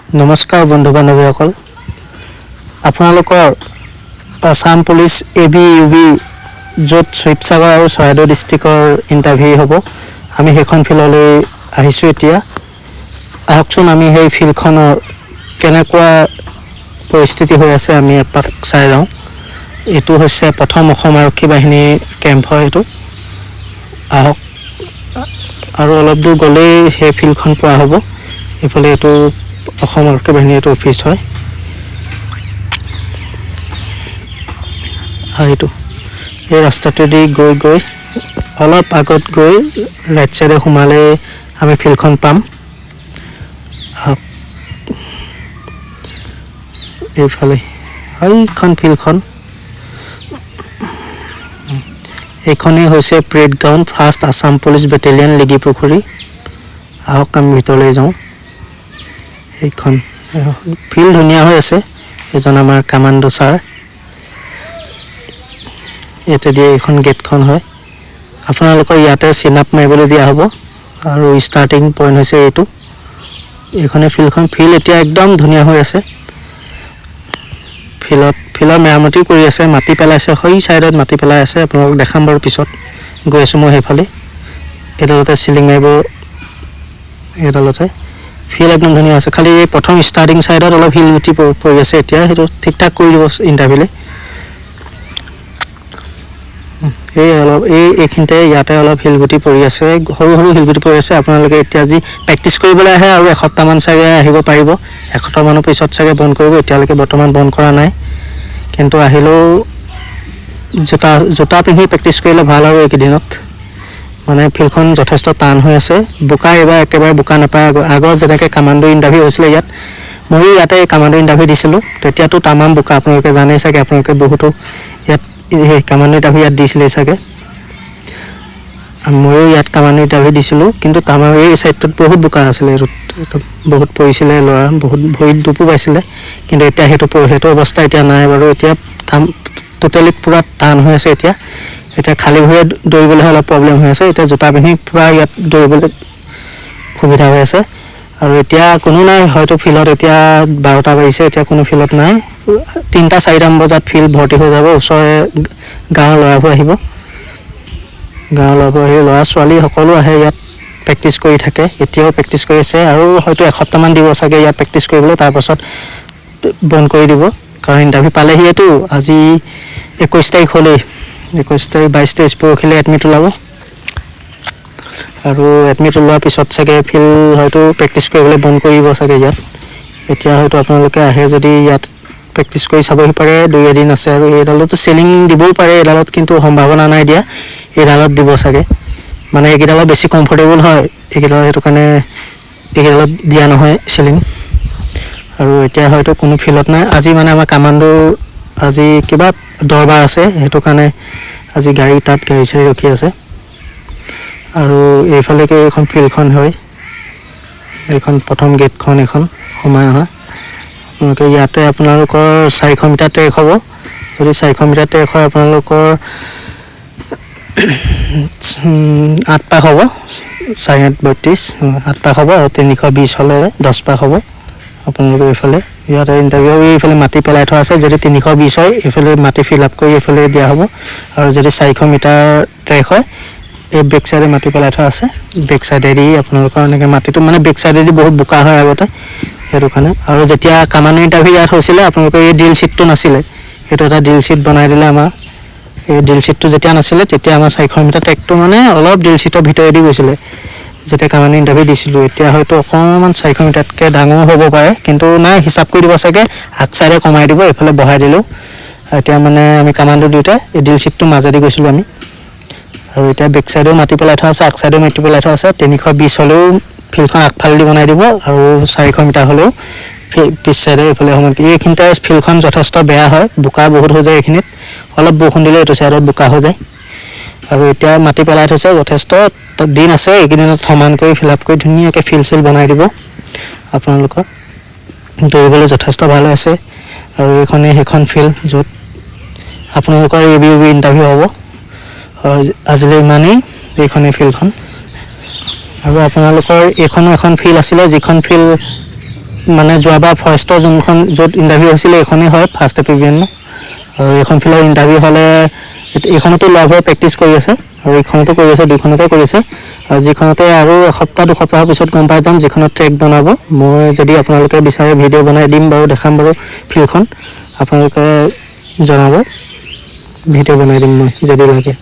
নমস্কাৰ বন্ধু বান্ধৱীসকল আপোনালোকৰ আসাম পুলিচ এবি ইউবি য'ত শিৱসাগৰ আৰু চৰাইদেউ ডিষ্ট্ৰিক্টৰ ইণ্টাৰভিউ হ'ব আমি সেইখন ফিল্ডলৈ আহিছোঁ এতিয়া আহকচোন আমি সেই ফিল্ডখনৰ কেনেকুৱা পৰিস্থিতি হৈ আছে আমি এপাক চাই যাওঁ এইটো হৈছে প্ৰথম অসম আৰক্ষী বাহিনীৰ কেম্প হয় এইটো আহক আৰু অলপ দূৰ গ'লেই সেই ফিল্ডখন পোৱা হ'ব এইফালে এইটো অসম আৰক্ষী বাহিনীৰ এইটো অফিচ হয় এইটো এই ৰাস্তাটোৱেদি গৈ অলপ আগত গৈ ৰাইট চাইডে সোমালে আমি ফিল্ডখন পাম এইফালে এইখন ফিল্ডখন এইখনেই হৈছে parade ground first Assam police battalion Ligiripukhuri আহক আমি ভিতৰলৈ যাওঁ এইখন ফিল্ড ধুনীয়া হৈ আছে এজন আমাৰ কামাণ্ডো ছাৰ ইয়াতে দিয়ে এইখন গেটখন হয় আপোনালোকৰ ইয়াতে চিনাপ মাৰিবলৈ দিয়া হ'ব আৰু ষ্টাৰ্টিং পইণ্ট হৈছে এইটো এইখনে ফিল্ড এতিয়া একদম ধুনীয়া হৈ আছে ফিল্ডৰ মেৰামতি কৰি আছে মাটি পেলাইছে সেই চাইডত মাটি পেলাই আছে আপোনালোকক দেখাম বাৰু পিছত গৈ আছোঁ মই সেইফালে এডালতে চিলিং মাৰিব এডালতে ফিল্ড একদম ধুনীয়া আছে খালি এই প্ৰথম ষ্টাৰ্টিং চাইডত অলপ শিল গুটি পৰি আছে এতিয়া সেইটো ঠিক ঠাক কৰি দিব ইণ্টাৰভিউলে এইখিনিতে ইয়াতে অলপ শিলগুটি পৰি আছে সৰু শিলগুটি পৰি আছে আপোনালোকে এতিয়া যি প্ৰেক্টিচ কৰিবলৈ আহে আৰু এসপ্তাহমান চাগে আহিব পাৰিব এসপ্তাহমানৰ পিছত চাগে বন্ধ কৰিব এতিয়ালৈকে বৰ্তমান বন্ধ কৰা নাই কিন্তু আহিলেও জোতা পিন্ধি প্ৰেক্টিচ কৰিলে ভাল আৰু এইকেইদিনত মানে ফিল্ডখন যথেষ্ট টান হৈ আছে বোকা এইবাৰ একেবাৰে বোকা নাপায় আগৰ যেনেকৈ কামাণ্ডো ইণ্টাৰভিউ হৈছিলে ইয়াত ময়ো ইয়াতে কামাণ্ডো ইণ্টাৰভিউ দিছিলোঁ তেতিয়াতো তামাম বোকা আপোনালোকে জানেই চাগে আপোনালোকে বহুতো ইয়াত সেই কামাণ্ডো ইণ্টাৰভিউ ইয়াত দিছিলে চাগে ময়ো ইয়াত কামাণ্ডো ইণ্টাৰভিউ দিছিলোঁ কিন্তু তামাম এই ছাইডটোত বহুত বোকা আছিলে বহুত পৰিছিলে ল'ৰা বহুত ভৰিত দুপো পাইছিলে কিন্তু এতিয়া সেইটো অৱস্থা এতিয়া নাই বাৰু এতিয়া টোটেলি পূৰা টান হৈ আছে এতিয়া খালী ভৰিৰে দৌৰিবলৈ অলপ প্ৰব্লেম হৈ আছে এতিয়া জোতা পিন্ধি পূৰা ইয়াত দৌৰিবলৈ সুবিধা হৈ আছে আৰু এতিয়া কোনো নাই হয়তো ফিল্ডত এতিয়া 12টা বাজিছে এতিয়া কোনো ফিল্ডত নাই 3-4টা বজাত ফিল্ড ভৰ্তি হৈ যাব ওচৰৰে গাঁৱৰ ল'ৰাবোৰ আহিব ল'ৰা ছোৱালী সকলো আহে ইয়াত প্ৰেক্টিচ কৰি থাকে এতিয়াও প্ৰেক্টিচ কৰি আছে আৰু হয়তো এসপ্তাহমান দিব চাগে ইয়াত প্ৰেক্টিচ কৰিবলৈ তাৰপাছত বন্ধ কৰি দিব কাৰণ ইণ্টাৰভিউ পালেহিয়েতো আজি 21 তাৰিখ হ'লেই 21 তাৰিখ 22 তাৰিখ পৰহিলৈ এডমিট ওলাব আৰু এডমিট ওলোৱাৰ পিছত চাগে ফিল্ড হয়তো প্ৰেক্টিচ কৰিবলৈ বন্ধ কৰিব চাগে ইয়াত এতিয়া হয়তো আপোনালোকে আহে যদি ইয়াত প্ৰেক্টিচ কৰি চাবহি পাৰে 2 এদিন আছে আৰু এইডালতো চেলিং দিবও পাৰে এইডালত কিন্তু সম্ভাৱনা নাই দিয়া এইডালত দিব চাগে মানে এইকেইডালত বেছি কমফৰ্টেবল হয় এইকেইডালত সেইটো কাৰণে এইকেইডালত দিয়া নহয় চেলিং আৰু এতিয়া হয়তো কোনো ফিল্ডত নাই আজি মানে আমাৰ কামাণ্ডো আজি কিবা দৰবাৰ আছে সেইটো কাৰণে আজি গাড়ী চাৰি ৰখি আছে আৰু এইফালেকে এইখন ফিল্ডখন হয় এইখন প্ৰথম গেটখন এখন সোমাই অহা আপোনালোকে ইয়াতে আপোনালোকৰ 400 মিটাৰ ট্ৰেক হ'ব যদি 400 মিটাৰ ট্ৰেক হয় আপোনালোকৰ 8 পাক হ'ব 432 8 পাক হ'ব আৰু 320 হ'লে 10 পাক হ'ব আপোনালোকে এইফালে ইয়াতে ইণ্টাৰভিউ এইফালে মাটি পেলাই থোৱা আছে যদি 320 হয় এইফালে মাটি ফিল আপ কৰি এইফালে দিয়া হ'ব আৰু যদি 400 মিটাৰ ট্ৰেক হয় এই বেক চাইডে মাটি পেলাই থোৱা আছে বেক চাইডেদি আপোনালোকৰ এনেকৈ মাটিটো মানে বেক চাইডেদি বহুত বোকা হয় আগতে সেইটো কাৰণে আৰু যেতিয়া কামাণ্ডো ইণ্টাৰভিউ ইয়াত হৈছিলে আপোনালোকৰ এই ড্ৰিল শ্বীটটো নাছিলে এইটো এটা ড্ৰিল শ্বীট বনাই দিলে আমাৰ এই ড্ৰিল শ্বীটটো যেতিয়া নাছিলে তেতিয়া আমাৰ 400 মিটাৰ ট্ৰেকটো মানে অলপ ড্ৰিল শ্বীটৰ ভিতৰেদি গৈছিলে যেতিয়া কামাণ্ডো ইণ্টাৰভিউ দিছিলোঁ এতিয়া হয়তো অকণমান 400 মিটাৰতকৈ ডাঙৰ হ'ব পাৰে কিন্তু নাই হিচাপ কৰি দিব চাগে আগ চাইডে কমাই দিব এইফালে বঢ়াই দিলেও এতিয়া মানে আমি কামাণ্ডো দিওঁতে এই ড্ৰিল শ্বীটটো মাজেদি গৈছিলোঁ আমি আৰু এতিয়া বেক চাইডেও মাটি পেলাই থোৱা আছে আগ চাইডেও মাটি পেলাই থোৱা আছে 320 হ'লেও ফিল্ডখন আগফালেদি বনাই দিব আৰু 400 মিটাৰ হ'লেও পিছ চাইডে এইফালে সময়ত এইখিনিতে ফিল্ডখন যথেষ্ট বেয়া হয় বোকা বহুত হৈ যায় এইখিনিত অলপ বৰষুণ দিলে এইটো চাইডত বোকা হৈ যায় আৰু এতিয়া মাটি পেলাই থৈছে যথেষ্ট দিন আছে এইকেইদিনত সমান কৰি ফিল আপ কৰি ধুনীয়াকৈ ফিল্ড বনাই দিব আপোনালোকৰ দৌৰিবলৈ যথেষ্ট ভাল আছে আৰু সেইখন ফিল্ড য'ত আপোনালোকৰ এবি ইণ্টাৰভিউ হ'ব আজিলৈ ইমানেই এইখনেই ফিল্ডখন আৰু আপোনালোকৰ এইখনো এখন ফিল্ড আছিলে যিখন ফিল্ড মানে যোৱাবাৰ ফৰেষ্টৰ যোনখন য'ত ইণ্টাৰভিউ হৈছিলে এইখনেই হয় ফাৰ্ষ্ট এপিভিয়ন আৰু এইখন ফিল্ডৰ ইণ্টাৰভিউ হ'লে এইখনতো ল'ৰাবোৰে প্ৰেক্টিচ কৰি আছে আৰু এইখনতো কৰি আছে দুইখনতে কৰিছে আৰু যিখনতে আৰু এসপ্তাহ দুসপ্তাহৰ পিছত গম পাই যাম যিখনত ট্ৰেক বনাব মই যদি আপোনালোকে বিচাৰে ভিডিঅ' বনাই দিম বাৰু দেখাম বাৰু ফিল্ডখন আপোনালোকে জনাব ভিডিঅ' বনাই দিম মই যদি লাগে